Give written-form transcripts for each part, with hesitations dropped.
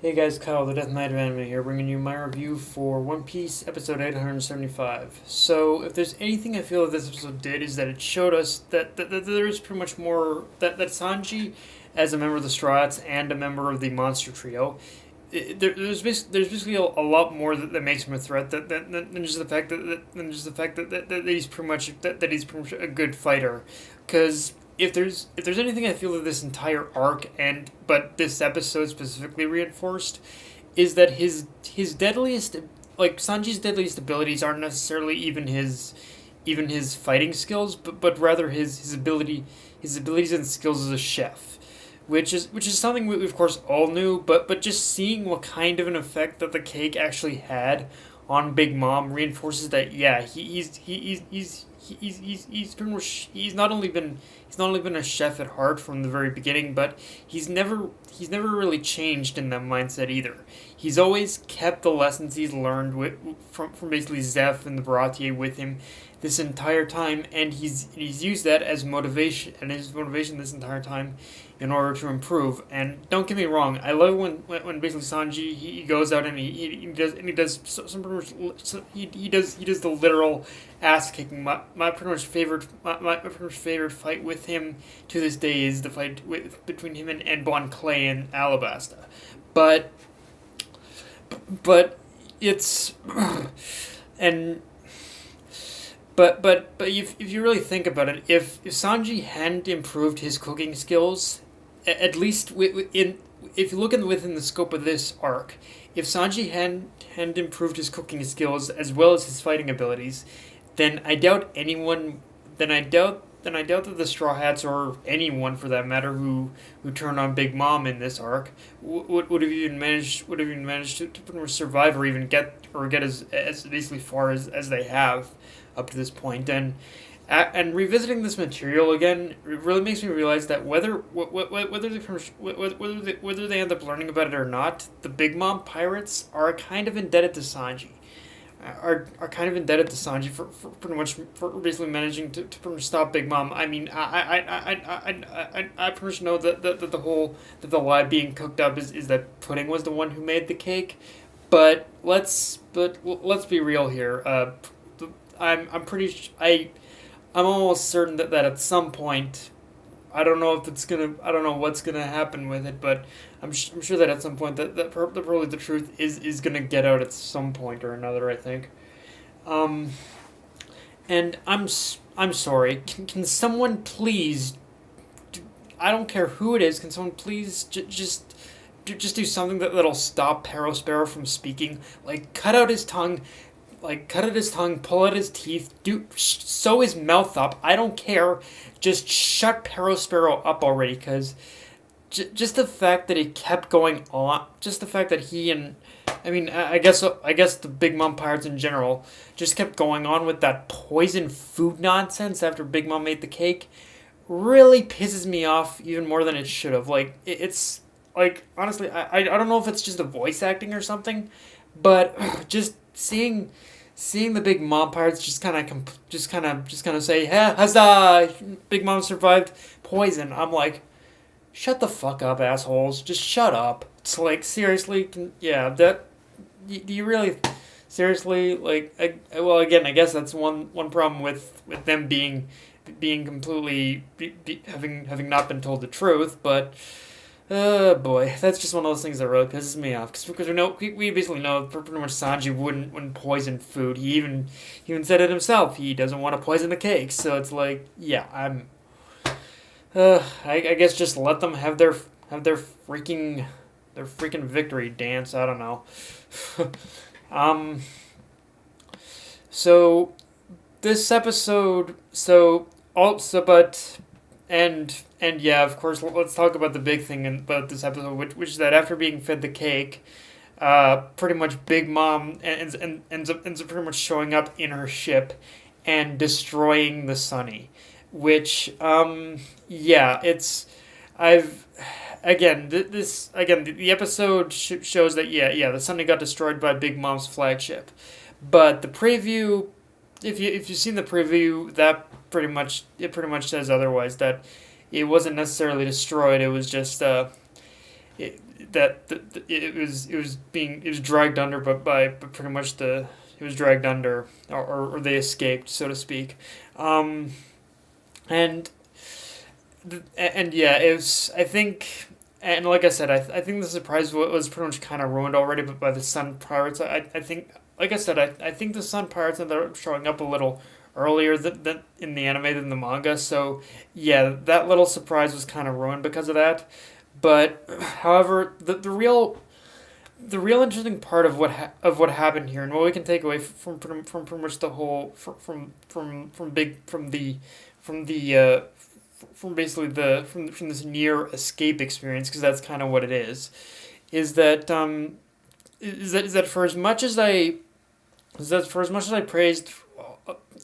Hey guys, Kyle, the Death Knight of Anime here, bringing you my review for One Piece episode 875. So, if there's anything I feel that this episode did, is that it showed us that there is pretty much more. That Sanji, as a member of the Straw Hats and a member of the Monster Trio, there's basically a lot more that makes him a threat than just the fact that he's pretty much that he's pretty much a good fighter, because if there's anything I feel that this entire arc but this episode specifically reinforced is that his deadliest, like Sanji's deadliest abilities aren't necessarily even his fighting skills, but rather his abilities and skills as a chef, which is something we of course all knew, but just seeing what kind of an effect that the cake actually had on Big Mom reinforces that. Yeah, he's pretty much he's not only been a chef at heart from the very beginning, but he's never really changed in that mindset either. He's always kept the lessons he's learned from basically Zeph and the Baratier with him this entire time, and he's used that as motivation, and his motivation this entire time in order to improve. And don't get me wrong, I love when basically Sanji he goes out and he does some pretty much, he does the literal ass kicking. My pretty much my pretty much favorite fight with him to this day is the fight between him and Bon Clay in Alabasta, but but it's and but if you really think about it, if Sanji hadn't improved his cooking skills, at least in if you look within the scope of this arc, if Sanji hadn't improved his cooking skills as well as his fighting abilities, then I doubt anyone. Then I doubt that the Straw Hats, or anyone for that matter, who turned on Big Mom in this arc, would have even managed to pretty much survive, or get as basically far as they have up to this point. And revisiting this material again, it really makes me realize that whether they end up learning about it or not, the Big Mom pirates are kind of indebted to Sanji. Are kind of indebted to Sanji for pretty much for basically managing to pretty much stop Big Mom. I mean, I pretty much know that the lie being cooked up is that Pudding was the one who made the cake, but let's be real here. I'm pretty I'm almost certain that at some point, I don't know what's gonna happen with it, but I'm sure that at some point probably the truth is gonna get out at some point or another, I think. Um, and I'm sorry. Can someone please? I don't care who it is. Can someone please just do something that'll stop Sparrow from speaking? Like cut out his tongue, pull out his teeth, sew his mouth up. I don't care. Just shut Sparrow up already, because just the fact that he kept going on, just the fact that he and I mean, I guess the Big Mom pirates in general just kept going on with that poison food nonsense after Big Mom made the cake, really pisses me off even more than it should have. Like it's like honestly, I don't know if it's just the voice acting or something, but just seeing the Big Mom pirates just kind of say, "Hey, huzzah! Big Mom survived poison." I'm like, shut the fuck up, assholes! Just shut up. It's like seriously, yeah. Do you really seriously like? Well, again, I guess that's one problem with them being completely having not been told the truth, but. Boy, that's just one of those things that really pisses me off. Because we basically know pretty much Sanji wouldn't poison food. He even said it himself. He doesn't want to poison the cakes. So it's like, yeah, I guess just let them have their freaking victory dance. I don't know. um. So this episode. So also, but and yeah, of course, let's talk about the big thing about this episode, which is that after being fed the cake, pretty much Big Mom ends up pretty much showing up in her ship and destroying the Sunny, which yeah, it's I've again this again the episode shows that yeah the Sunny got destroyed by Big Mom's flagship, but the preview, if you've seen the preview, that pretty much says otherwise, that it wasn't necessarily destroyed. It was just it was dragged under, but but pretty much it was dragged under, or they escaped, so to speak. Um, and and yeah, it was, I think, and like I said, I think the surprise was pretty much kind of ruined already, but by the Sun Pirates. I think, like I said, I think the Sun Pirates ended up showing up a little earlier than in the anime than the manga. So yeah, that little surprise was kind of ruined because of that. But however, the real interesting part of of what happened here, and what we can take away from pretty much the whole from big from the from basically from this near escape experience, because that's kind of what it is that is that for as much as I is that for as much as I praised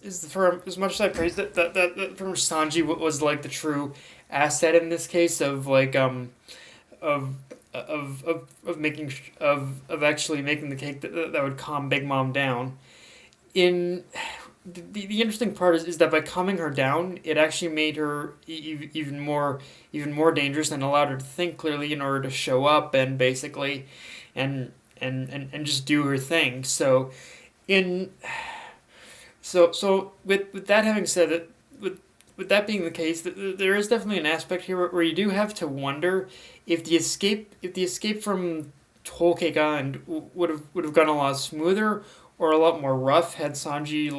is for as much as I praised that pretty much Sanji was like the true asset in this case of like of of making of actually making the cake that would calm Big Mom down. In the interesting part is that by calming her down, it actually made her even more dangerous, and allowed her to think clearly in order to show up and basically and and just do her thing. So in so with that having said it, with that being the case, there is definitely an aspect here where you do have to wonder if the escape from Whole Cake Island would have gone a lot smoother or a lot more rough had Sanji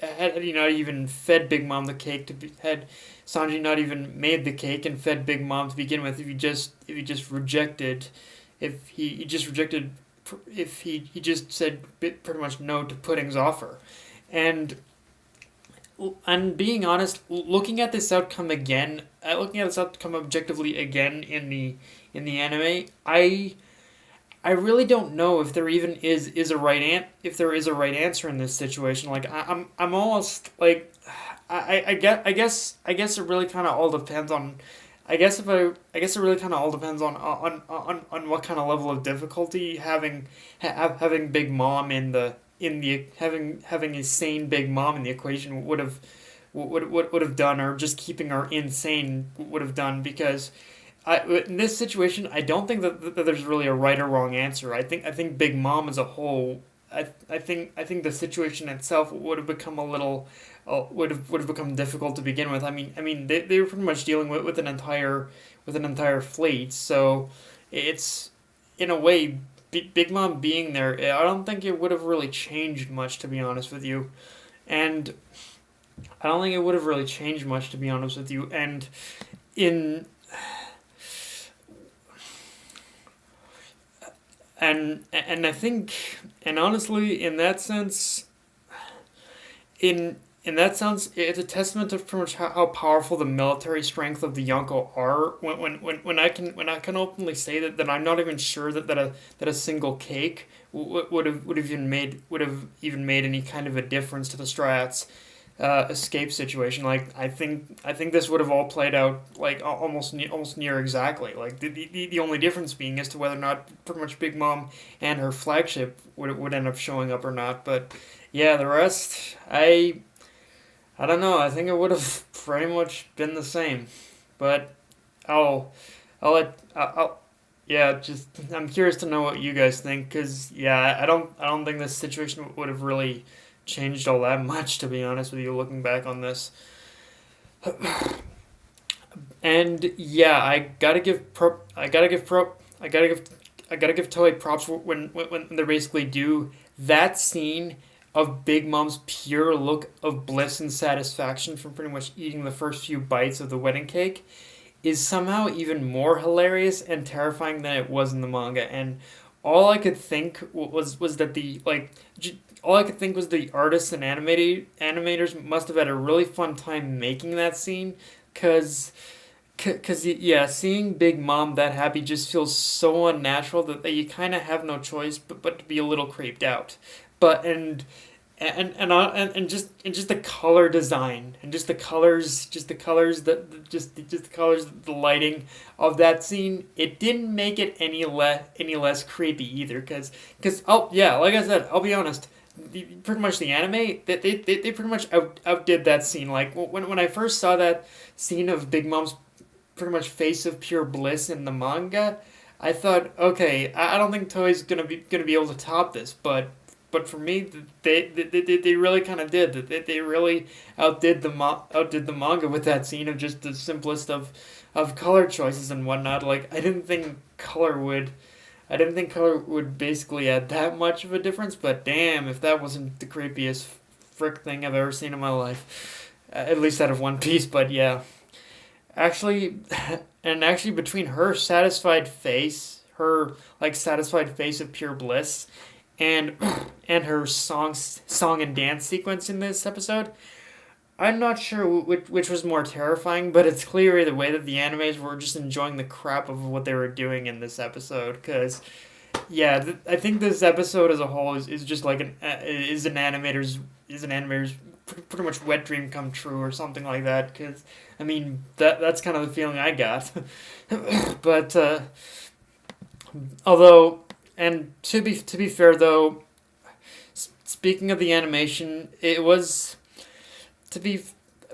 had he not even fed Big Mom the cake had Sanji not even made the cake and fed Big Mom to begin with, if he just rejected he just rejected he just said pretty much no to Pudding's offer. And being honest, looking at this outcome objectively again in the anime, I really don't know if there even is a if there is a right answer in this situation. Like I'm almost like I guess it really kind of all depends on. I guess it really kind of all depends on what kind of level of difficulty having Big Mom in the having a sane Big Mom in the equation would have done, or just keeping her insane would have done, because in this situation I don't think that there's really a right or wrong answer. I think Big Mom as a whole, I think the situation itself would have become a little would have become difficult to begin with. I mean they were pretty much dealing with an entire fleet, so it's in a way Big Mom being there, I don't think it would have really changed much, to be honest with you. And I don't think it would have really changed much, to be honest with you. And in and I think, and honestly, in that sense, in that sense, it's a testament to pretty much how powerful the military strength of the Yonko are. When I can openly say that I'm not even sure that a single cake would have even made any kind of a difference to the Strats escape situation. Like I think this would have all played out like almost near exactly. Like the only difference being as to whether or not pretty much Big Mom and her flagship would end up showing up or not. But yeah, the rest I don't know. I think it would have pretty much been the same, but I'll I'll yeah. Just I'm curious to know what you guys think, because yeah, I don't think this situation would have really changed all that much, to be honest with you. Looking back on this, and yeah, I gotta give Toei props when they basically do that scene of Big Mom's pure look of bliss and satisfaction from pretty much eating the first few bites of the wedding cake is somehow even more hilarious and terrifying than it was in the manga. And all I could think was that all I could think was the artists and animators must have had a really fun time making that scene, cause yeah, seeing Big Mom that happy just feels so unnatural that you kind of have no choice but to be a little creeped out. But and just the color design and just the colors just the colors, the lighting of that scene, it didn't make it any less creepy either, because oh yeah, like I said, I'll be honest, pretty much the anime they pretty much outdid that scene. Like when I first saw that scene of Big Mom's pretty much face of pure bliss in the manga, I thought, okay, I don't think Toei's gonna be able to top this, but for me, they really kind of did. They really outdid the manga with that scene of just the simplest of color choices and whatnot. Like I didn't think color would basically add that much of a difference. But damn, if that wasn't the creepiest frick thing I've ever seen in my life, at least out of One Piece. But yeah, actually, and actually between her satisfied face, her like satisfied face of pure bliss, and and her song and dance sequence in this episode, I'm not sure which was more terrifying, but it's clear either way that the animes were just enjoying the crap of what they were doing in this episode. Because yeah, I think this episode as a whole is just like an animator's pretty much wet dream come true or something like that. Because I mean that's kind of the feeling I got. But although, and to be fair though, speaking of the animation, it was to be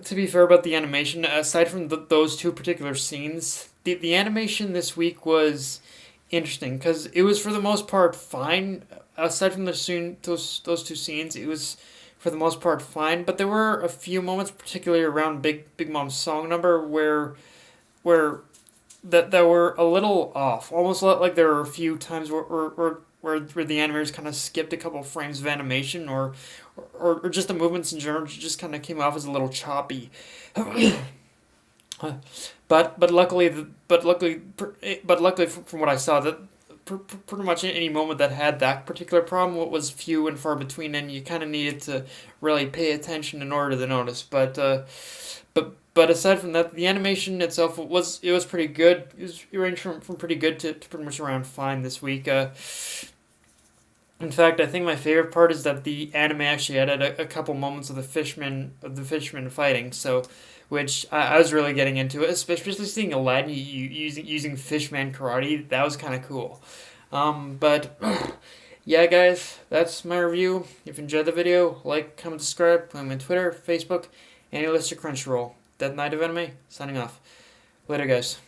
to be fair about the animation. Aside from those two particular scenes, the animation this week was interesting because it was for the most part fine. Aside from those two scenes, it was for the most part fine. But there were a few moments, particularly around Big Mom's song number, where that were a little off. Almost like there were a few times where the animators kind of skipped a couple frames of animation, or just the movements in general just kind of came off as a little choppy. But luckily from what I saw, that pretty much any moment that had that particular problem was few and far between, and you kind of needed to really pay attention in order to notice. But aside from that, the animation itself was pretty good. It ranged from pretty good to pretty much around fine this week. In fact, I think my favorite part is that the anime actually added a couple moments of the fishmen fighting. So, which I was really getting into it, especially seeing Aladdin using fishman karate. That was kind of cool. But yeah, guys, that's my review. If you enjoyed the video, like, comment, subscribe. I'm on Twitter, Facebook, and your list of Crunchyroll. Dead Knight of Anime, signing off. Later, guys.